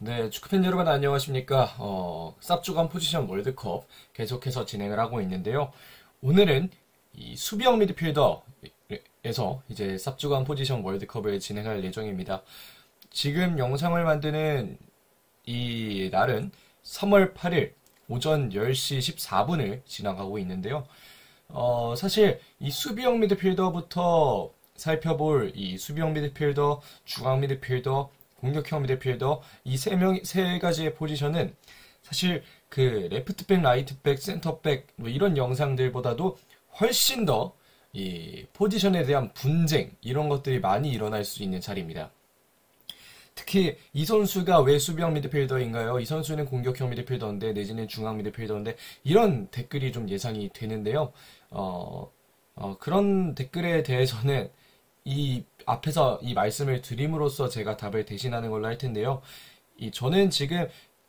네, 축구팬 여러분 안녕하십니까? 쌉주간 포지션 월드컵 계속해서 진행을 하고 있는데요. 오늘은 이 수비형 미드필더에서 이제 쌉주간 포지션 월드컵을 진행할 예정입니다. 지금 영상을 만드는 이 날은 3월 8일 오전 10시 14분을 지나가고 있는데요. 사실 이 수비형 미드필더부터 살펴볼 이 수비형 미드필더, 중앙 미드필더, 공격형 미드필더 이 세 가지의 포지션은 사실 그 레프트백, 라이트백, 센터백 뭐 이런 영상들보다도 훨씬 더 이 포지션에 대한 분쟁 이런 것들이 많이 일어날 수 있는 자리입니다. 특히 이 선수가 왜 수비형 미드필더인가요? 이 선수는 공격형 미드필더인데 내지는 중앙 미드필더인데 이런 댓글이 좀 예상이 되는데요. 그런 댓글에 대해서는 이 앞에서 이 말씀을 드림으로써 제가 답을 대신하는 걸로 할 텐데요. 저는 지금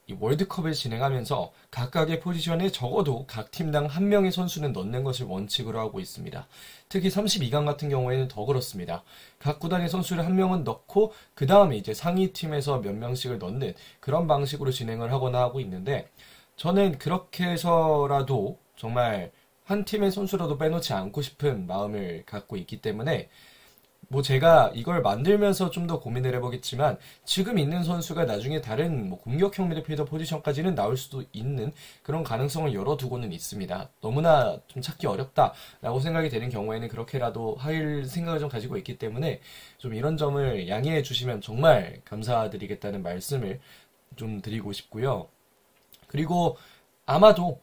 이 월드컵을 진행하면서 각각의 포지션에 적어도 각 팀당 한 명의 선수는 넣는 것을 원칙으로 하고 있습니다. 특히 32강 같은 경우에는 더 그렇습니다. 각 구단의 선수를 한 명은 넣고 그 다음에 이제 상위 팀에서 몇 명씩을 넣는 그런 방식으로 진행을 하거나 하고 있는데 저는 그렇게 해서라도 정말 한 팀의 선수라도 빼놓지 않고 싶은 마음을 갖고 있기 때문에 뭐 제가 이걸 만들면서 좀 더 고민을 해보겠지만 지금 있는 선수가 나중에 다른 뭐 공격형 미드필더 포지션까지는 나올 수도 있는 그런 가능성을 열어두고는 있습니다. 너무나 좀 찾기 어렵다라고 생각이 되는 경우에는 그렇게라도 할 생각을 좀 가지고 있기 때문에 좀 이런 점을 양해해 주시면 정말 감사드리겠다는 말씀을 좀 드리고 싶고요. 그리고 아마도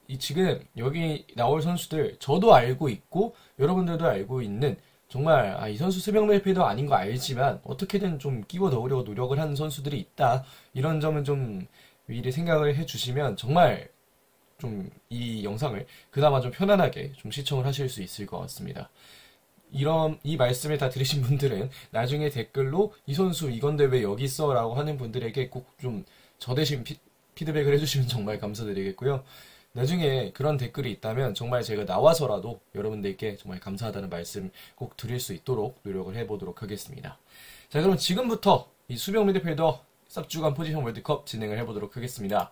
이 지금 여기 나올 선수들 저도 알고 있고 여러분들도 알고 있는 정말 이 선수 수비형 미드필더 아닌 거 알지만 어떻게든 좀 끼워 넣으려고 노력을 하는 선수들이 있다. 이런 점은 좀 미리 생각을 해주시면 정말 좀 이 영상을 그나마 좀 편안하게 좀 시청을 하실 수 있을 것 같습니다. 이 말씀을 다 들으신 분들은 나중에 댓글로 이 선수 이건데 왜 여기 있어? 라고 하는 분들에게 꼭 좀 저 대신 피드백을 해주시면 정말 감사드리겠고요. 나중에 그런 댓글이 있다면 정말 제가 나와서라도 여러분들께 정말 감사하다는 말씀 꼭 드릴 수 있도록 노력을 해보도록 하겠습니다. 자, 그럼 지금부터 이 수비형 미드필더 쌉주간 포지션 월드컵 진행을 해보도록 하겠습니다.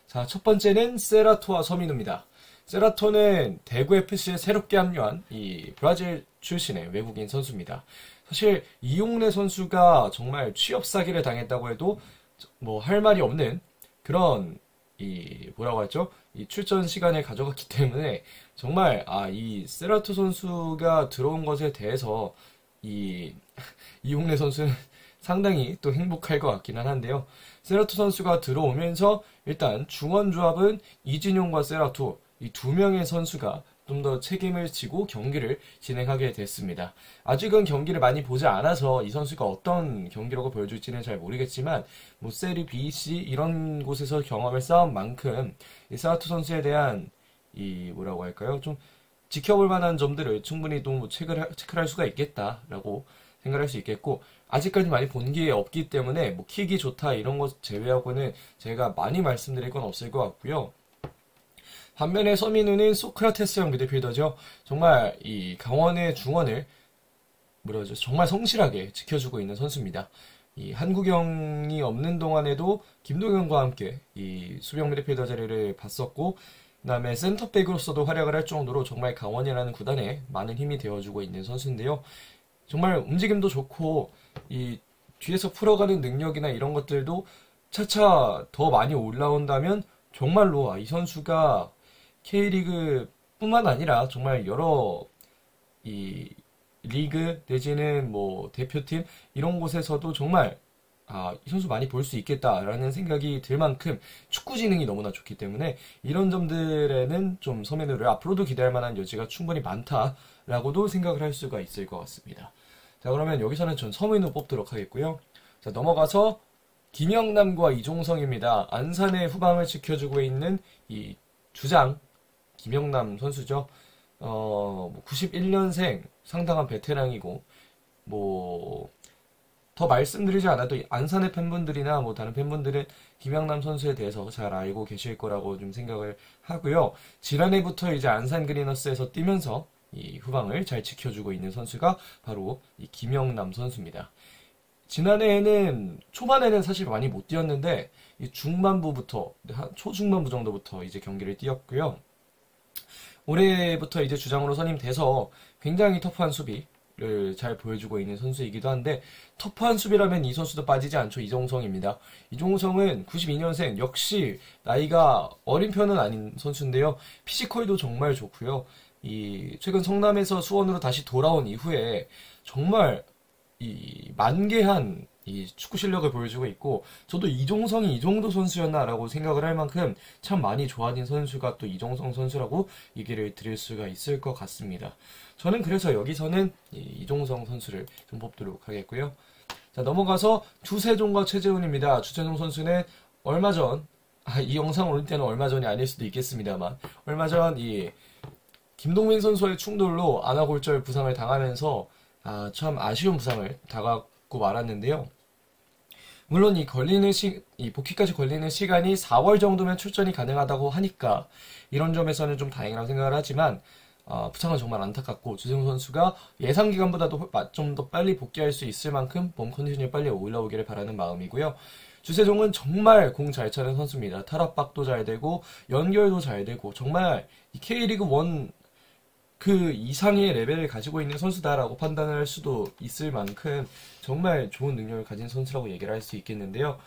자, 첫 번째는 세라토와 서민우입니다. 세라토는 대구 FC에 새롭게 합류한 이 브라질 출신의 외국인 선수입니다. 사실 이용래 선수가 정말 취업 사기를 당했다고 해도 뭐 할 말이 없는 그런 이 뭐라고 하죠? 이 출전 시간을 가져갔기 때문에 정말 이 세라토 선수가 들어온 것에 대해서 이 이용래 선수는 상당히 또 행복할 것 같기는 한데요. 세라토 선수가 들어오면서 일단 중원 조합은 이진용과 세라토 이 두 명의 선수가 좀 더 책임을 지고 경기를 진행하게 됐습니다. 아직은 경기를 많이 보지 않아서 이 선수가 어떤 경기력을 보여줄지는 잘 모르겠지만 뭐 세리 B, C 이런 곳에서 경험을 쌓은 만큼 이 세라토 선수에 대한 이 뭐라고 할까요? 좀 지켜볼 만한 점들을 충분히 또 체크를 할 수가 있겠다라고 생각할 수 있겠고 아직까지 많이 본 게 없기 때문에 뭐 킥이 좋다 이런 것 제외하고는 제가 많이 말씀드릴 건 없을 것 같고요. 반면에 서민우는 소크라테스형 미드필더죠. 정말 이 강원의 중원을 뭐라죠? 정말 성실하게 지켜주고 있는 선수입니다. 이 한국영이 없는 동안에도 김동현과 함께 이 수비형 미드필더 자리를 봤었고 그다음에 센터백으로서도 활약을 할 정도로 정말 강원이라는 구단에 많은 힘이 되어주고 있는 선수인데요. 정말 움직임도 좋고 이 뒤에서 풀어가는 능력이나 이런 것들도 차차 더 많이 올라온다면 정말로 이 선수가 K리그뿐만 아니라 정말 여러 이 리그 내지는 뭐 대표팀 이런 곳에서도 정말 이 선수 많이 볼 수 있겠다라는 생각이 들 만큼 축구 지능이 너무나 좋기 때문에 이런 점들에는 좀 서민우를 앞으로도 기대할 만한 여지가 충분히 많다라고도 생각을 할 수가 있을 것 같습니다. 자, 그러면 여기서는 전 서민우 뽑도록 하겠고요. 자, 넘어가서 김영남과 이종성입니다. 안산의 후방을 지켜주고 있는 이 주장 김영남 선수죠. 91년생 상당한 베테랑이고 뭐 더 말씀드리지 않아도 안산의 팬분들이나 뭐 다른 팬분들은 김영남 선수에 대해서 잘 알고 계실 거라고 좀 생각을 하고요. 지난해부터 이제 안산 그리너스에서 뛰면서 이 후방을 잘 지켜주고 있는 선수가 바로 이 김영남 선수입니다. 지난해에는 초반에는 사실 많이 못 뛰었는데 이 중반부부터 한 초중반부 정도부터 이제 경기를 뛰었고요. 올해부터 이제 주장으로 선임돼서 굉장히 터프한 수비를 잘 보여주고 있는 선수이기도 한데 터프한 수비라면 이 선수도 빠지지 않죠. 이종성입니다. 이종성은 92년생 역시 나이가 어린 편은 아닌 선수인데요. 피지컬도 정말 좋고요. 이 최근 성남에서 수원으로 다시 돌아온 이후에 정말 이 만개한 이 축구 실력을 보여주고 있고 저도 이종성이 이 정도 선수였나라고 생각을 할 만큼 참 많이 좋아진 선수가 또 이종성 선수라고 얘기를 드릴 수가 있을 것 같습니다. 저는 그래서 여기서는 이 이종성 선수를 좀 뽑도록 하겠고요. 자, 넘어가서 주세종과 최재훈입니다. 주세종 선수는 얼마 전, 이 영상 올 때는 얼마 전이 아닐 수도 있겠습니다만 얼마 전 이 김동민 선수의 충돌로 안아골절 부상을 당하면서 참 아쉬운 부상을 당하고 말았는데요. 물론 이 복귀까지 걸리는 시간이 4월 정도면 출전이 가능하다고 하니까 이런 점에서는 좀 다행이라고 생각을 하지만 부상은 정말 안타깝고 주세종 선수가 예상 기간보다도 좀 더 빨리 복귀할 수 있을 만큼 몸 컨디션이 빨리 올라오기를 바라는 마음이고요. 주세종은 정말 공 잘 차는 선수입니다. 탈압박도 잘 되고 연결도 잘 되고 정말 이 K리그 1 그 이상의 레벨을 가지고 있는 선수다라고 판단을 할 수도 있을 만큼 정말 좋은 능력을 가진 선수라고 얘기를 할 수 있겠는데요.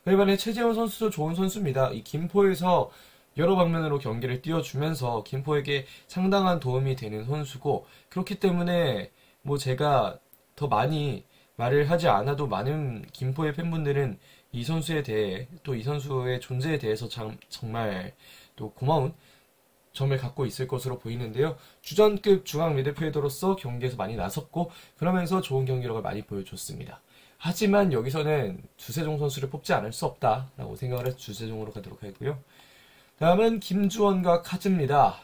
이번에 최재훈 선수도 좋은 선수입니다. 이 김포에서 여러 방면으로 경기를 띄워주면서 김포에게 상당한 도움이 되는 선수고 그렇기 때문에 뭐 제가 더 많이 말을 하지 않아도 많은 김포의 팬분들은 이 선수에 대해 또 이 선수의 존재에 대해서 정말 또 고마운 점을 갖고 있을 것으로 보이는데요. 주전급 중앙 미드필더로서 경기에서 많이 나섰고 그러면서 좋은 경기력을 많이 보여줬습니다. 하지만 여기서는 주세종 선수를 뽑지 않을 수 없다라고 생각을 해서 주세종으로 가도록 하고요. 다음은 김주원과 카즈입니다.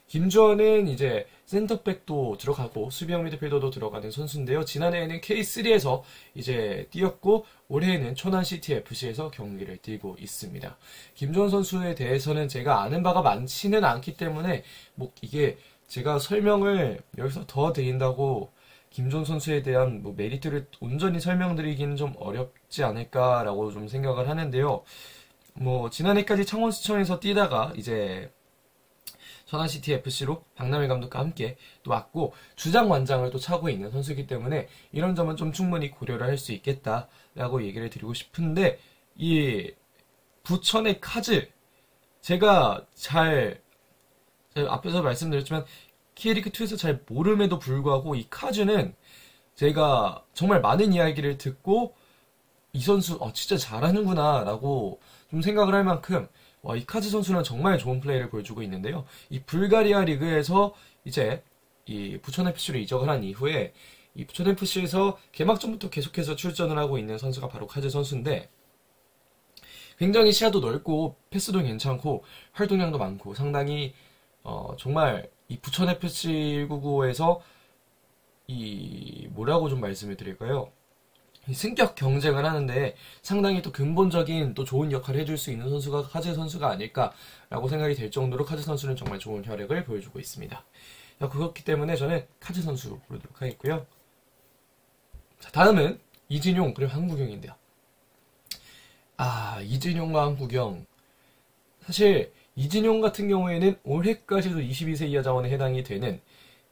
김주원은 이제 센터백도 들어가고 수비형 미드필더도 들어가는 선수인데요. 지난해에는 K3에서 이제 뛰었고 올해에는 천안시티 FC에서 경기를 뛰고 있습니다. 김주원 선수에 대해서는 제가 아는 바가 많지는 않기 때문에 뭐 이게 제가 설명을 여기서 더 드린다고 김주원 선수에 대한 뭐 메리트를 온전히 설명드리기는 좀 어렵지 않을까라고 좀 생각을 하는데요. 뭐 지난해까지 창원시청에서 뛰다가 이제 천안시티 FC로 박남일 감독과 함께 또 왔고 주장완장을 또 차고 있는 선수이기 때문에 이런 점은 좀 충분히 고려를 할 수 있겠다라고 얘기를 드리고 싶은데 이 부천의 카즈 제가 앞에서 말씀드렸지만 K리그2에서 잘 모름에도 불구하고 이 카즈는 제가 정말 많은 이야기를 듣고 이 선수 진짜 잘하는구나 라고 좀 생각을 할 만큼 이 카즈 선수는 정말 좋은 플레이를 보여주고 있는데요. 이 불가리아 리그에서 이제 이 부천 FC로 이적을 한 이후에 이 부천 FC에서 개막전부터 계속해서 출전을 하고 있는 선수가 바로 카즈 선수인데 굉장히 시야도 넓고 패스도 괜찮고 활동량도 많고 상당히 정말 이 부천 FC 199에서 이 뭐라고 좀 말씀을 드릴까요? 승격 경쟁을 하는데 상당히 또 근본적인 또 좋은 역할을 해줄 수 있는 선수가 카즈 선수가 아닐까라고 생각이 될 정도로 카즈 선수는 정말 좋은 활약을 보여주고 있습니다. 그렇기 때문에 저는 카즈 선수 고르도록 하겠고요. 자, 다음은 이진용 그리고 한국영인데요. 이진용과 한국영 사실 이진용 같은 경우에는 올해까지도 22세 이하 자원에 해당이 되는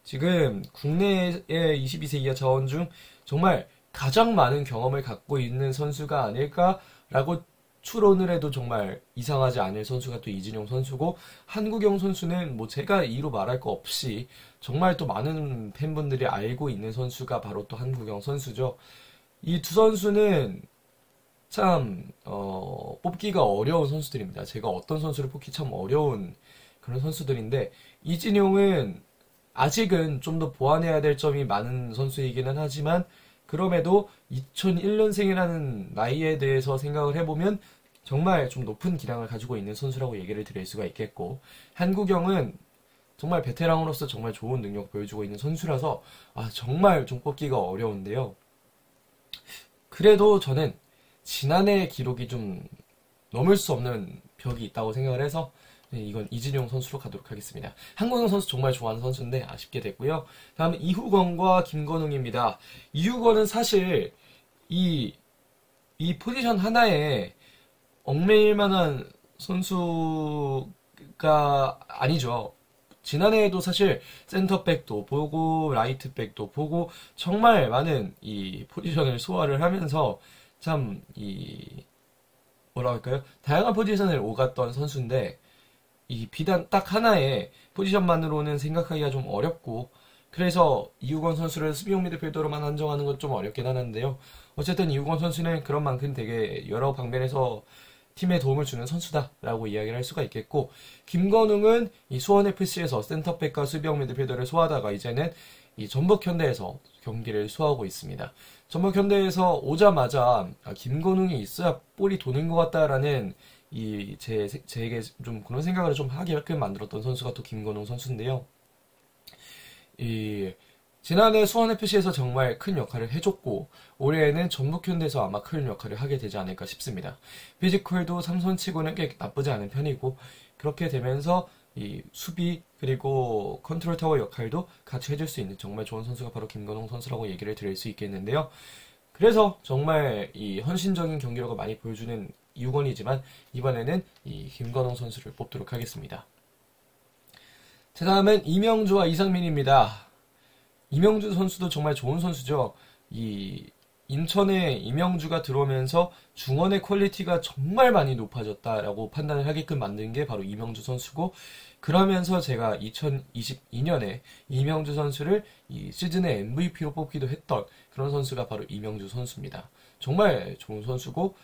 지금 국내의 22세 이하 자원 중 정말 가장 많은 경험을 갖고 있는 선수가 아닐까라고 추론을 해도 정말 이상하지 않을 선수가 또 이진용 선수고 한국영 선수는 뭐 제가 이로 말할 거 없이 정말 또 많은 팬분들이 알고 있는 선수가 바로 또 한국영 선수죠. 이 두 선수는 참 뽑기가 어려운 선수들입니다. 제가 어떤 선수를 뽑기 참 어려운 그런 선수들인데 이진용은 아직은 좀 더 보완해야 될 점이 많은 선수이기는 하지만 그럼에도 2001년생이라는 나이에 대해서 생각을 해보면 정말 좀 높은 기량을 가지고 있는 선수라고 얘기를 드릴 수가 있겠고 한국영은 정말 베테랑으로서 정말 좋은 능력 보여주고 있는 선수라서 정말 좀 뽑기가 어려운데요. 그래도 저는 지난해 기록이 좀 넘을 수 없는 벽이 있다고 생각을 해서 이건 이진용 선수로 가도록 하겠습니다. 한국영 선수 정말 좋아하는 선수인데 아쉽게 됐고요. 다음은 이후건과 김건웅입니다. 이후건은 사실 이, 이 포지션 하나에 얽매일 만한 선수가 아니죠. 지난해에도 사실 센터백도 보고 라이트백도 보고 정말 많은 이 포지션을 소화를 하면서 참 이 뭐라 할까요? 다양한 포지션을 오갔던 선수인데 이 비단 딱 하나의 포지션만으로는 생각하기가 좀 어렵고 그래서 이우건 선수를 수비형 미드필더로만 한정하는 건 좀 어렵긴 하는데요. 어쨌든 이우건 선수는 그런 만큼 되게 여러 방면에서 팀에 도움을 주는 선수다라고 이야기를 할 수가 있겠고 김건웅은 이 수원FC에서 센터백과 수비형 미드필더를 소화하다가 이제는 이 전북현대에서 경기를 소화하고 있습니다. 전북현대에서 오자마자 김건웅이 있어야 볼이 도는 것 같다라는 제게 좀 그런 생각을 좀 하게끔 만들었던 선수가 또 김건웅 선수인데요. 이 지난해 수원FC에서 정말 큰 역할을 해줬고 올해에는 전북현대에서 아마 큰 역할을 하게 되지 않을까 싶습니다. 피지컬도 삼선치고는 꽤 나쁘지 않은 편이고 그렇게 되면서 이 수비 그리고 컨트롤 타워 역할도 같이 해줄 수 있는 정말 좋은 선수가 바로 김건웅 선수라고 얘기를 드릴 수 있겠는데요. 그래서 정말 이 헌신적인 경기력을 많이 보여주는 이우건이지만 이번에는 이 김건웅 선수를 뽑도록 하겠습니다. 자, 다음은 이명주와 이상민입니다. 이명주 선수도 정말 좋은 선수죠. 이 인천에 이명주가 들어오면서 중원의 퀄리티가 정말 많이 높아졌다라고 판단을 하게끔 만든 게 바로 이명주 선수고 그러면서 제가 2022년에 이명주 선수를 이 시즌의 MVP로 뽑기도 했던 그런 선수가 바로 이명주 선수입니다. 정말 좋은 선수고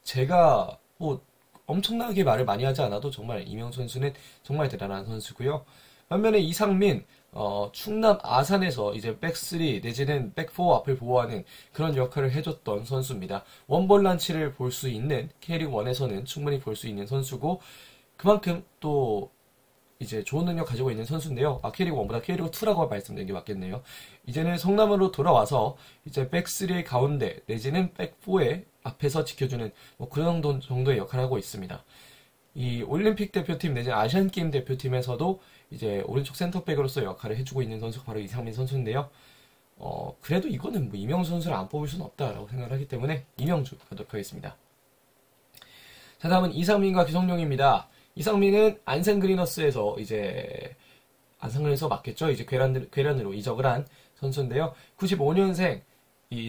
제가 뭐 엄청나게 말을 많이 하지 않아도 정말 이명주 선수는 정말 대단한 선수고요. 반면에 이상민 충남 아산에서 이제 백쓰 내지는 백포 앞을 보호하는 그런 역할을 해줬던 선수입니다. 원볼란치를 볼 수 있는 K리그 1에서는 충분히 볼 수 있는 선수고 그만큼 또 이제 좋은 능력 가지고 있는 선수인데요. K리그 1보다 K리그 2라고 말씀드린 게 맞겠네요. 이제는 성남으로 돌아와서 이제 백쓰의 가운데 내지는 백포의 앞에서 지켜주는 뭐 그런 정도의 역할을 하고 있습니다. 이 올림픽 대표팀 내지는 아시안게임 대표팀에서도 이제 오른쪽 센터백으로서 역할을 해주고 있는 선수가 바로 이상민 선수인데요. 그래도 이거는 뭐 이명주 선수를 안 뽑을 수는 없다라고 생각을 하기 때문에 이명주 가도록 하겠습니다. 자, 다음은 이상민과 기성용입니다. 이상민은 안산 그리너스에서 이제 안산그리너스가 맞겠죠? 이제 괴란으로 이적을 한 선수인데요. 95년생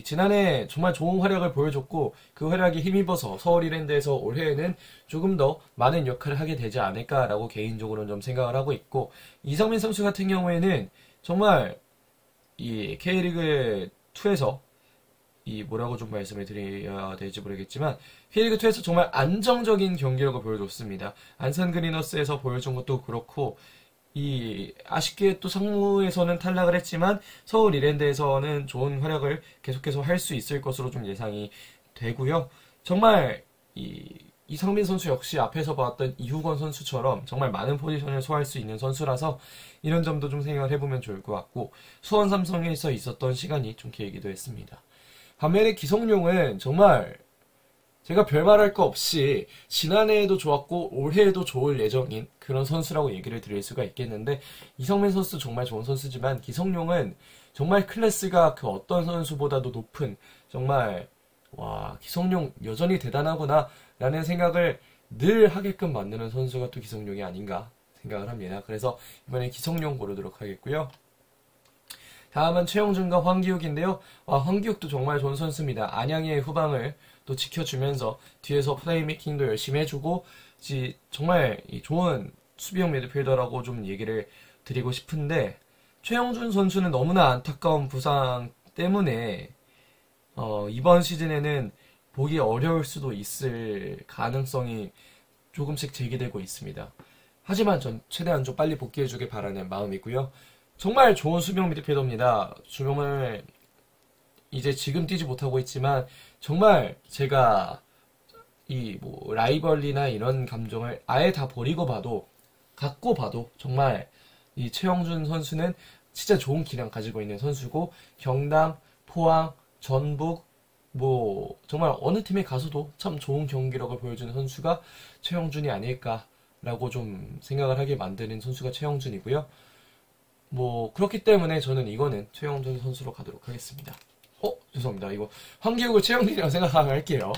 지난해 정말 좋은 활약을 보여줬고 그 활약이 힘입어서 서울 이랜드에서 올해에는 조금 더 많은 역할을 하게 되지 않을까라고 개인적으로는 좀 생각을 하고 있고 이성민 선수 같은 경우에는 정말 이 K리그 2에서 뭐라고 좀 말씀을 드려야 될지 모르겠지만 K리그 2에서 정말 안정적인 경기력을 보여줬습니다. 안산 그리너스에서 보여준 것도 그렇고 아쉽게 또 상무에서는 탈락을 했지만 서울 이랜드에서는 좋은 활약을 계속해서 할 수 있을 것으로 좀 예상이 되고요. 정말 이상민 선수 역시 앞에서 봤던 이후건 선수처럼 정말 많은 포지션을 소화할 수 있는 선수라서 이런 점도 좀 생각을 해보면 좋을 것 같고 수원 삼성에서 있었던 시간이 좀 길기도 했습니다. 반면에 기성용은 정말 제가 별말할 거 없이 지난해에도 좋았고 올해에도 좋을 예정인 그런 선수라고 얘기를 드릴 수가 있겠는데 이성민 선수도 정말 좋은 선수지만 기성용은 정말 클래스가 그 어떤 선수보다도 높은 정말 와 기성용 여전히 대단하구나 라는 생각을 늘 하게끔 만드는 선수가 또 기성용이 아닌가 생각을 합니다. 그래서 이번에 기성용 고르도록 하겠고요. 다음은 최영준과 황기욱인데요. 황기욱도 정말 좋은 선수입니다. 안양의 후방을 또 지켜주면서 뒤에서 플레이메이킹도 열심히 해주고 정말 좋은 수비형 미드필더라고 좀 얘기를 드리고 싶은데 최영준 선수는 너무나 안타까운 부상 때문에 이번 시즌에는 보기 어려울 수도 있을 가능성이 조금씩 제기되고 있습니다. 하지만 전 최대한 좀 빨리 복귀해주길 바라는 마음이고요. 정말 좋은 수비형 미드필더입니다. 정말 이제 지금 뛰지 못하고 있지만 정말 제가 라이벌리나 이런 감정을 아예 다 버리고 갖고 봐도 정말 이 최영준 선수는 진짜 좋은 기량 가지고 있는 선수고 경남, 포항, 전북 정말 어느 팀에 가서도 참 좋은 경기력을 보여주는 선수가 최영준이 아닐까라고 좀 생각을 하게 만드는 선수가 최영준이고요. 그렇기 때문에 저는 이거는 최영준 선수로 가도록 하겠습니다. 죄송합니다. 이거 황기욱을 최영진이라고 생각할게요.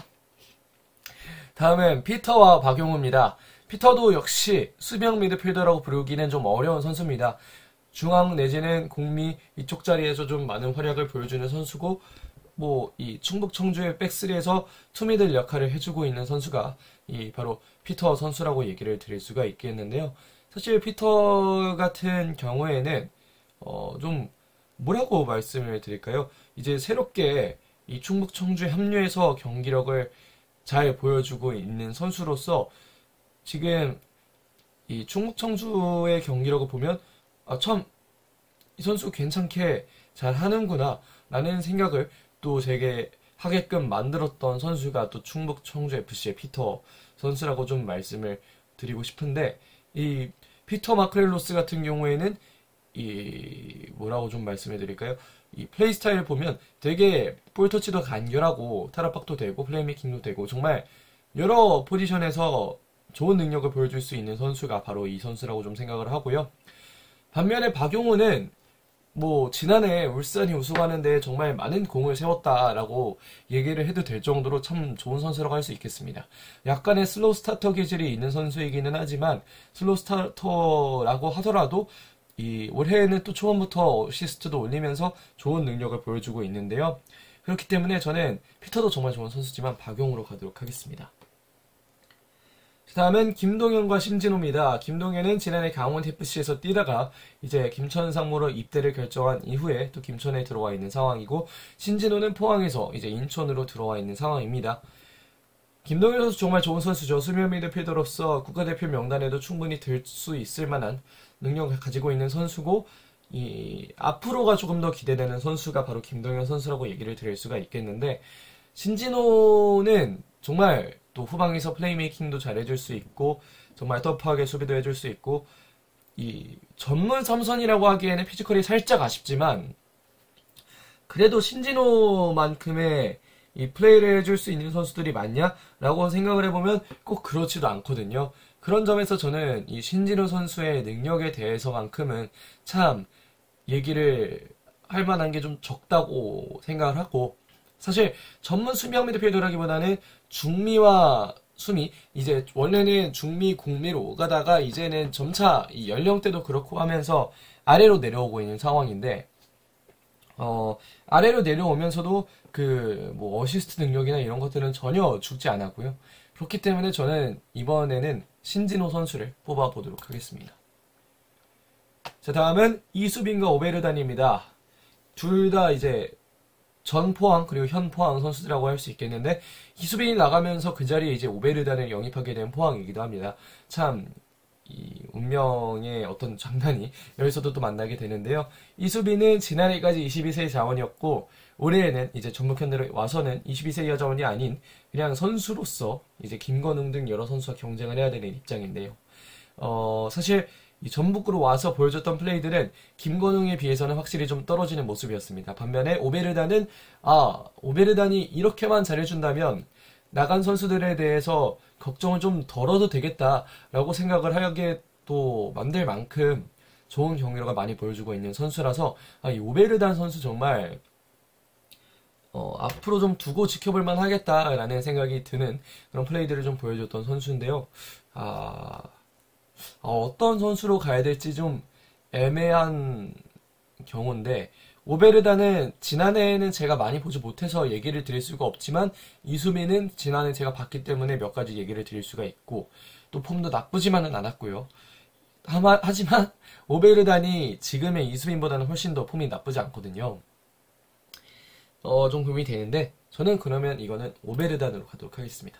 다음은 피터와 박용우입니다. 피터도 역시 수비형 미드필더라고 부르기는 좀 어려운 선수입니다. 중앙 내지는 공미 이쪽 자리에서 좀 많은 활약을 보여주는 선수고, 이 충북 청주의 백스리에서 투미들 역할을 해주고 있는 선수가 바로 피터 선수라고 얘기를 드릴 수가 있겠는데요. 사실 피터 같은 경우에는 좀 뭐라고 말씀을 드릴까요? 이제 새롭게 이 충북 청주에 합류해서 경기력을 잘 보여주고 있는 선수로서 지금 이 충북 청주의 경기력을 보면 참 이 선수 괜찮게 잘 하는구나 라는 생각을 또 되게 하게끔 만들었던 선수가 또 충북 청주 FC의 피터 선수라고 좀 말씀을 드리고 싶은데, 이 피터 마크렐로스 같은 경우에는 뭐라고 좀 말씀해 드릴까요? 이 플레이 스타일을 보면 되게 볼터치도 간결하고 타락박도 되고 플레이메이킹도 되고 정말 여러 포지션에서 좋은 능력을 보여줄 수 있는 선수가 바로 이 선수라고 좀 생각을 하고요. 반면에 박용우는 지난해 울산이 우승하는데 정말 많은 공을 세웠다라고 얘기를 해도 될 정도로 참 좋은 선수라고 할 수 있겠습니다. 약간의 슬로우 스타터 기질이 있는 선수이기는 하지만 슬로우 스타터라고 하더라도 올해에는 또 초반부터 어시스트도 올리면서 좋은 능력을 보여주고 있는데요. 그렇기 때문에 저는 피터도 정말 좋은 선수지만 박용우로 가도록 하겠습니다. 다음은 김동현과 신진호입니다. 김동현은 지난해 강원 FC에서 뛰다가 이제 김천 상무로 입대를 결정한 이후에 또 김천에 들어와 있는 상황이고, 신진호는 포항에서 이제 인천으로 들어와 있는 상황입니다. 김동현 선수 정말 좋은 선수죠. 수비형 미드필더로서 국가대표 명단에도 충분히 들 수 있을 만한 능력을 가지고 있는 선수고, 앞으로가 조금 더 기대되는 선수가 바로 김동현 선수라고 얘기를 드릴 수가 있겠는데, 신진호는 정말 또 후방에서 플레이메이킹도 잘 해줄 수 있고 정말 터프하게 수비도 해줄 수 있고, 전문 삼선이라고 하기에는 피지컬이 살짝 아쉽지만 그래도 신진호만큼의 플레이를 해줄 수 있는 선수들이 많냐라고 생각을 해보면 꼭 그렇지도 않거든요. 그런 점에서 저는 이 신진호 선수의 능력에 대해서만큼은 참 얘기를 할 만한 게 좀 적다고 생각을 하고, 사실 전문 수비형 미드필더라기보다는 중미와 수미, 이제 원래는 중미 공미로 가다가 이제는 점차 이 연령대도 그렇고 하면서 아래로 내려오고 있는 상황인데, 아래로 내려오면서도 어시스트 능력이나 이런 것들은 전혀 죽지 않았고요. 그렇기 때문에 저는 이번에는 신진호 선수를 뽑아보도록 하겠습니다. 자, 다음은 이수빈과 오베르단입니다. 둘 다 이제 전 포항 그리고 현 포항 선수들이라고 할 수 있겠는데, 이수빈이 나가면서 그 자리에 이제 오베르단을 영입하게 된 포항이기도 합니다. 참 이 운명의 어떤 장난이 여기서도 또 만나게 되는데요. 이수빈은 지난해까지 22세 자원이었고 올해에는 이제 전북현대로 와서는 22세 이하 자원이 아닌 그냥 선수로서 이제 김건웅 등 여러 선수와 경쟁을 해야 되는 입장인데요. 사실 이 전북으로 와서 보여줬던 플레이들은 김건웅에 비해서는 확실히 좀 떨어지는 모습이었습니다. 반면에 오베르단이 이렇게만 잘해준다면 나간 선수들에 대해서 걱정을 좀 덜어도 되겠다라고 생각을 하게 또 만들 만큼 좋은 경기력을 많이 보여주고 있는 선수라서 이 오베르단 선수 정말 앞으로 좀 두고 지켜볼만 하겠다라는 생각이 드는 그런 플레이들을 좀 보여줬던 선수인데요. 어떤 선수로 가야 될지 좀 애매한 경우인데, 오베르단은 지난해에는 제가 많이 보지 못해서 얘기를 드릴 수가 없지만 이수빈은 지난해 제가 봤기 때문에 몇 가지 얘기를 드릴 수가 있고, 또 폼도 나쁘지만은 않았고요. 하지만 오베르단이 지금의 이수빈보다는 훨씬 더 폼이 나쁘지 않거든요. 좀 고민이 되는데 저는 그러면 이거는 오베르단으로 가도록 하겠습니다.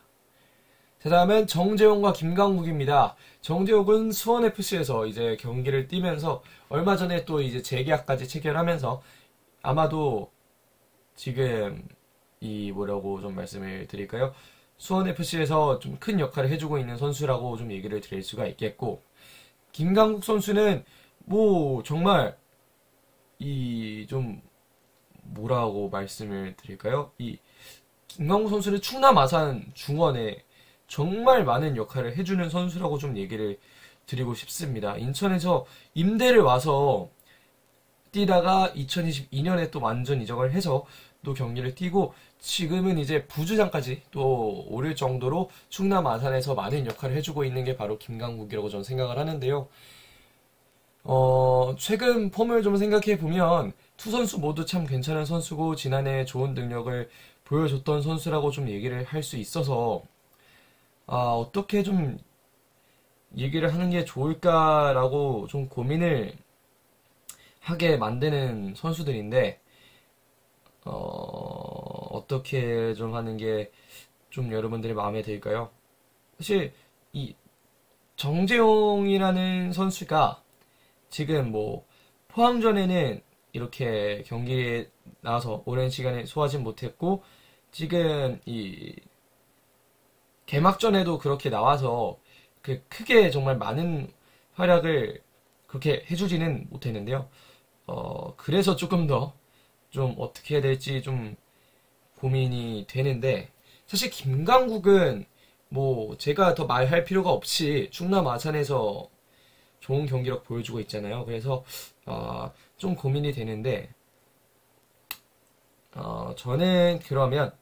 자, 다음은 정재용과 김강국입니다. 정재용은 수원FC에서 이제 경기를 뛰면서 얼마 전에 또 이제 재계약까지 체결하면서 아마도 지금 뭐라고 좀 말씀을 드릴까요? 수원FC에서 좀 큰 역할을 해주고 있는 선수라고 좀 얘기를 드릴 수가 있겠고, 김강국 선수는 정말 좀 뭐라고 말씀을 드릴까요? 김강국 선수는 충남 아산 중원에 정말 많은 역할을 해주는 선수라고 좀 얘기를 드리고 싶습니다. 인천에서 임대를 와서 뛰다가 2022년에 또 완전 이적을 해서 경기를 뛰고 지금은 이제 부주장까지 또 오를 정도로 충남 아산에서 많은 역할을 해주고 있는 게 바로 김강국이라고 저는 생각을 하는데요. 최근 폼을 좀 생각해 보면 두 선수 모두 참 괜찮은 선수고 지난해 좋은 능력을 보여줬던 선수라고 좀 얘기를 할 수 있어서 어떻게 좀 얘기를 하는 게 좋을까라고 좀 고민을 하게 만드는 선수들인데 어떻게 좀 하는 게 좀 여러분들의 마음에 들까요? 사실 이 정재용이라는 선수가 지금 뭐 포항전에는 이렇게 경기에 나와서 오랜 시간에 소화하진 못했고 지금 이 개막전에도 그렇게 나와서 그 크게 정말 많은 활약을 그렇게 해주지는 못했는데요. 그래서 조금 더 좀 어떻게 해야 될지 좀 고민이 되는데 사실 김강국은 뭐 제가 더 말할 필요가 없이 충남 아산에서 좋은 경기력 보여주고 있잖아요. 그래서 좀 고민이 되는데 저는 그러면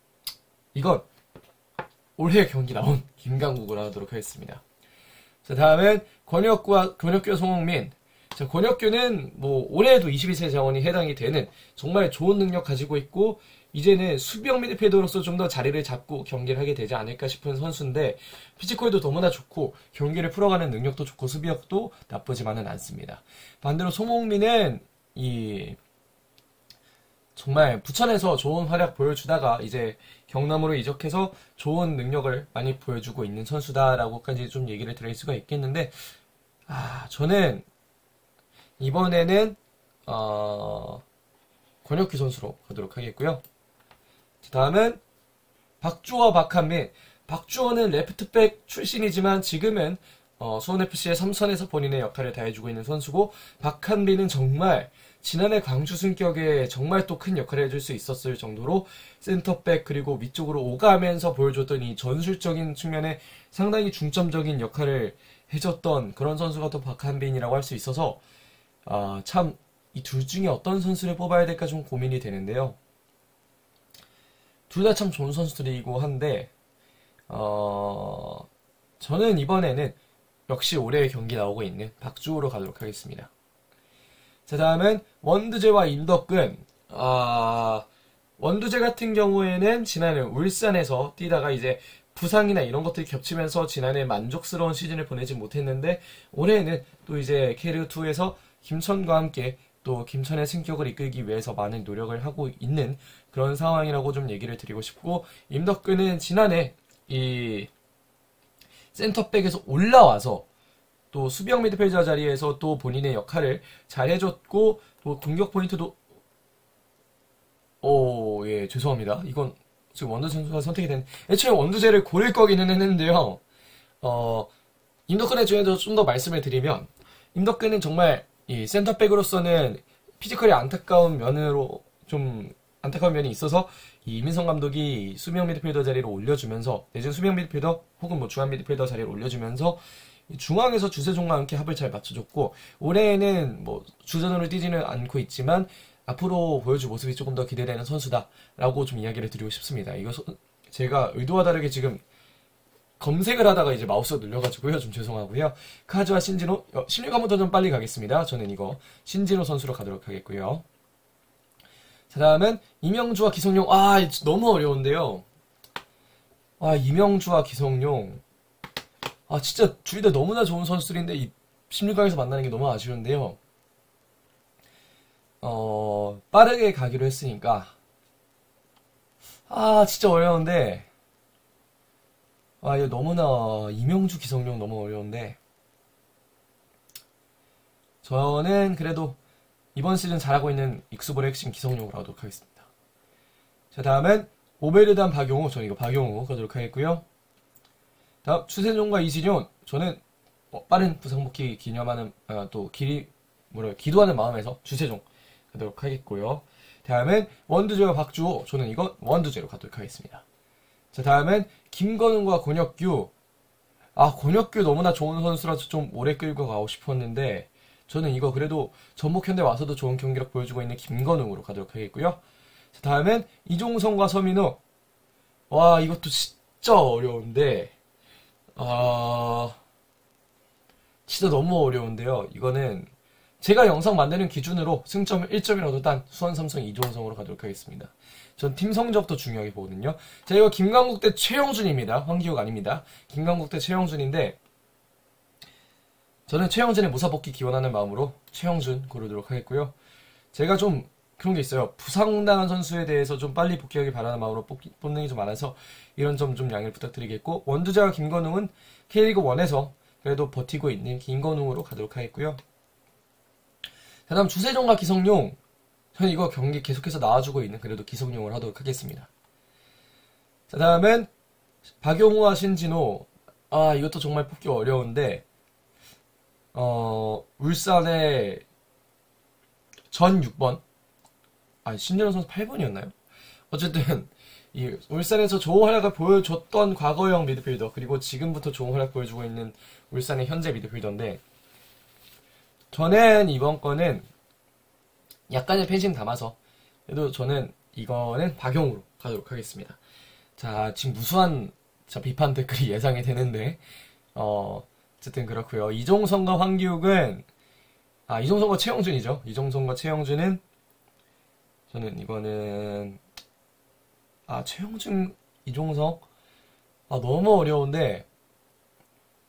이건 올해 경기 나온 김강국으로 하도록 하겠습니다. 자, 다음은 권혁규와 송흥민. 자, 권혁규는 뭐 올해도 22세 자원이 해당이 되는 정말 좋은 능력 가지고 있고 이제는 수비형 미드필더로서 좀 더 자리를 잡고 경기를 하게 되지 않을까 싶은 선수인데 피지컬도 너무나 좋고 경기를 풀어가는 능력도 좋고 수비력도 나쁘지만은 않습니다. 반대로 송흥민은 이 정말 부천에서 좋은 활약 보여주다가 이제 경남으로 이적해서 좋은 능력을 많이 보여주고 있는 선수다라고까지 좀 얘기를 드릴 수가 있겠는데 저는 이번에는 권혁규 선수로 가도록 하겠고요. 다음은 박주호, 박한민. 박주호는 레프트백 출신이지만 지금은 수원FC의 삼선에서 본인의 역할을 다해주고 있는 선수고 박한민은 정말 지난해 광주 승격에 정말 또 큰 역할을 해줄 수 있었을 정도로 센터백 그리고 위쪽으로 오가면서 보여줬던 이 전술적인 측면에 상당히 중점적인 역할을 해줬던 그런 선수가 또 박한빈이라고 할 수 있어서 참 이 둘 중에 어떤 선수를 뽑아야 될까 좀 고민이 되는데요. 둘 다 참 좋은 선수들이고 한데 저는 이번에는 역시 올해 경기 나오고 있는 박주호로 가도록 하겠습니다. 자, 다음은 원두재와 임덕근. 원두재 같은 경우에는 지난해 울산에서 뛰다가 이제 부상이나 이런 것들이 겹치면서 지난해 만족스러운 시즌을 보내지 못했는데 올해는 또 이제 K리그2에서 김천과 함께 또 김천의 승격을 이끌기 위해서 많은 노력을 하고 있는 그런 상황이라고 좀 얘기를 드리고 싶고 임덕근은 지난해 이 센터백에서 올라와서 또 수비형 미드필더 자리에서 또 본인의 역할을 잘 해줬고 또 공격 포인트도 예, 죄송합니다. 이건 지금 원두 선수가 선택이 된 애초에 원두제를 고를 거기는 했는데요. 임덕근에 대해서 좀 더 말씀을 드리면 임덕근은 정말 이 센터백으로서는 피지컬이 안타까운 면이 있어서 이 이민성 감독이 수비형 미드필더 자리를 올려주면서 내진 수비형 미드필더 혹은 뭐 중앙 미드필더 자리를 올려주면서 중앙에서 주세종과 함께 합을 잘 맞춰줬고 올해에는 뭐 주전으로 뛰지는 않고 있지만 앞으로 보여줄 모습이 조금 더 기대되는 선수다라고 좀 이야기를 드리고 싶습니다. 이거 제가 의도와 다르게 지금 검색을 하다가 이제 마우스가 눌려가지고요. 좀 죄송하고요. 카즈와 신진호, 16강부터 좀 빨리 가겠습니다. 저는 이거 신진호 선수로 가도록 하겠고요. 자, 다음은 이명주와 기성용. 너무 어려운데요. 이명주와 기성용. 진짜 둘 다 너무나 좋은 선수들인데 이 16강에서 만나는 게 너무 아쉬운데요. 빠르게 가기로 했으니까 진짜 어려운데 이거 너무나 이명주 기성용 너무 어려운데 저는 그래도 이번 시즌 잘하고 있는 익수볼의 핵심 기성용으로 하도록 하겠습니다. 자, 다음은 오베르단 박용우. 저는 이거 박용우 가도록 하겠고요. 다음 추세종과 이진용. 저는 빠른 부상복귀 기념하는 기도하는 마음에서 추세종 가도록 하겠고요. 다음은 원두재와 박주호. 저는 이거 원두재로 가도록 하겠습니다. 자, 다음은 김건웅과 권혁규. 권혁규 너무나 좋은 선수라서 좀 오래 끌고 가고 싶었는데 저는 이거 그래도 전북현대 와서도 좋은 경기력 보여주고 있는 김건웅으로 가도록 하겠고요. 자, 다음엔 이종성과 서민우. 와, 이것도 진짜 어려운데, 진짜 너무 어려운데요. 이거는 제가 영상 만드는 기준으로 승점 1점이라도 딴 수원 삼성 이종성으로 가도록 하겠습니다. 전 팀 성적도 중요하게 보거든요. 자, 이거 김강국 대 최영준입니다. 황기욱 아닙니다. 김강국 대 최영준인데, 저는 최영준의 무사복귀 기원하는 마음으로 최영준 고르도록 하겠고요. 제가 좀 그런 게 있어요. 부상당한 선수에 대해서 좀 빨리 복귀하길 바라는 마음으로 뽑는 게 좀 많아서 이런 점 좀 양해를 부탁드리겠고, 원두재와 김건웅은 K리그 1에서 그래도 버티고 있는 김건웅으로 가도록 하겠고요. 자, 다음 주세종과 기성용. 저는 이거 경기 계속해서 나와주고 있는 그래도 기성용을 하도록 하겠습니다. 자, 다음은 박용우와 신진호. 이것도 정말 뽑기 어려운데, 울산의 전 6번. 신진호 선수 8번이었나요? 어쨌든, 이 울산에서 좋은 활약을 보여줬던 과거형 미드필더, 그리고 지금부터 좋은 활약 보여주고 있는 울산의 현재 미드필더인데, 저는 이번 거는 약간의 팬심 담아서, 그래도 저는 이거는 박용우로 가도록 하겠습니다. 자, 지금 무수한 비판 댓글이 예상이 되는데, 어쨌든 그렇고요. 이종성과 황기욱은, 이종성과 최영준이죠. 이종성과 최영준은, 저는 이거는, 최영준, 이종성? 너무 어려운데,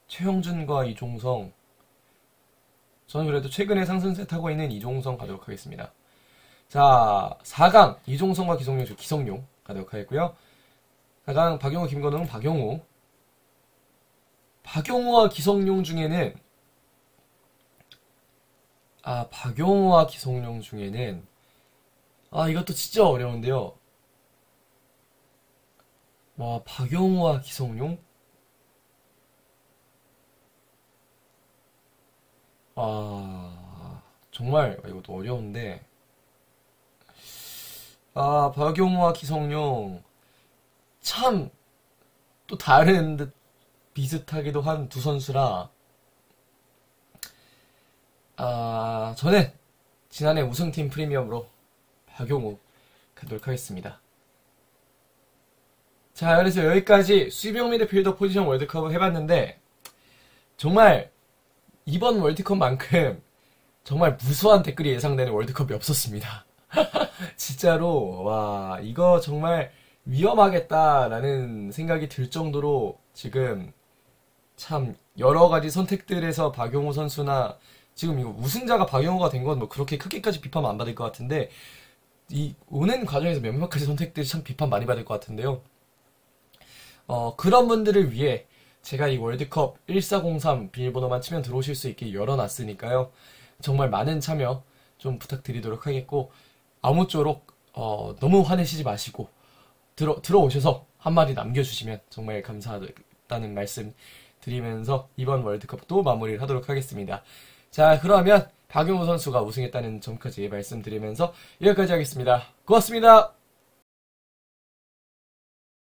최영준과 이종성, 저는 그래도 최근에 상승세 타고 있는 이종성 가도록 하겠습니다. 자, 4강, 이종성과 기성용 가도록 하겠고요. 4강, 박용우, 김건웅, 박용우. 박용우와 기성용 중에는, 박용우와 기성용 중에는, 이것도 진짜 어려운데요. 와, 박용우와 기성용? 정말 이것도 어려운데, 박용우와 기성용 참 또 다른 듯 비슷하기도 한 두 선수라, 저는 지난해 우승팀 프리미엄으로 박용우 가도록 하겠습니다. 자, 그래서 여기까지 수비형 미드필더 포지션 월드컵을 해봤는데, 정말 이번 월드컵만큼 정말 무수한 댓글이 예상되는 월드컵이 없었습니다. 진짜로, 와, 이거 정말 위험하겠다라는 생각이 들 정도로 지금 참 여러 가지 선택들에서 박용우 선수나, 지금 이거 우승자가 박용우가 된 건 뭐 그렇게 크게까지 비판 안 받을 것 같은데, 이 오는 과정에서 몇몇 가지 선택들이 참 비판 많이 받을 것 같은데요. 그런 분들을 위해 제가 이 월드컵 1403 비밀번호만 치면 들어오실 수 있게 열어놨으니까요. 정말 많은 참여 좀 부탁드리도록 하겠고, 아무쪼록 너무 화내시지 마시고 들어오셔서 한마디 남겨주시면 정말 감사하다는 말씀 드리면서 이번 월드컵도 마무리를 하도록 하겠습니다. 자, 그러면 박용우 선수가 우승했다는 점까지 말씀드리면서 여기까지 하겠습니다. 고맙습니다.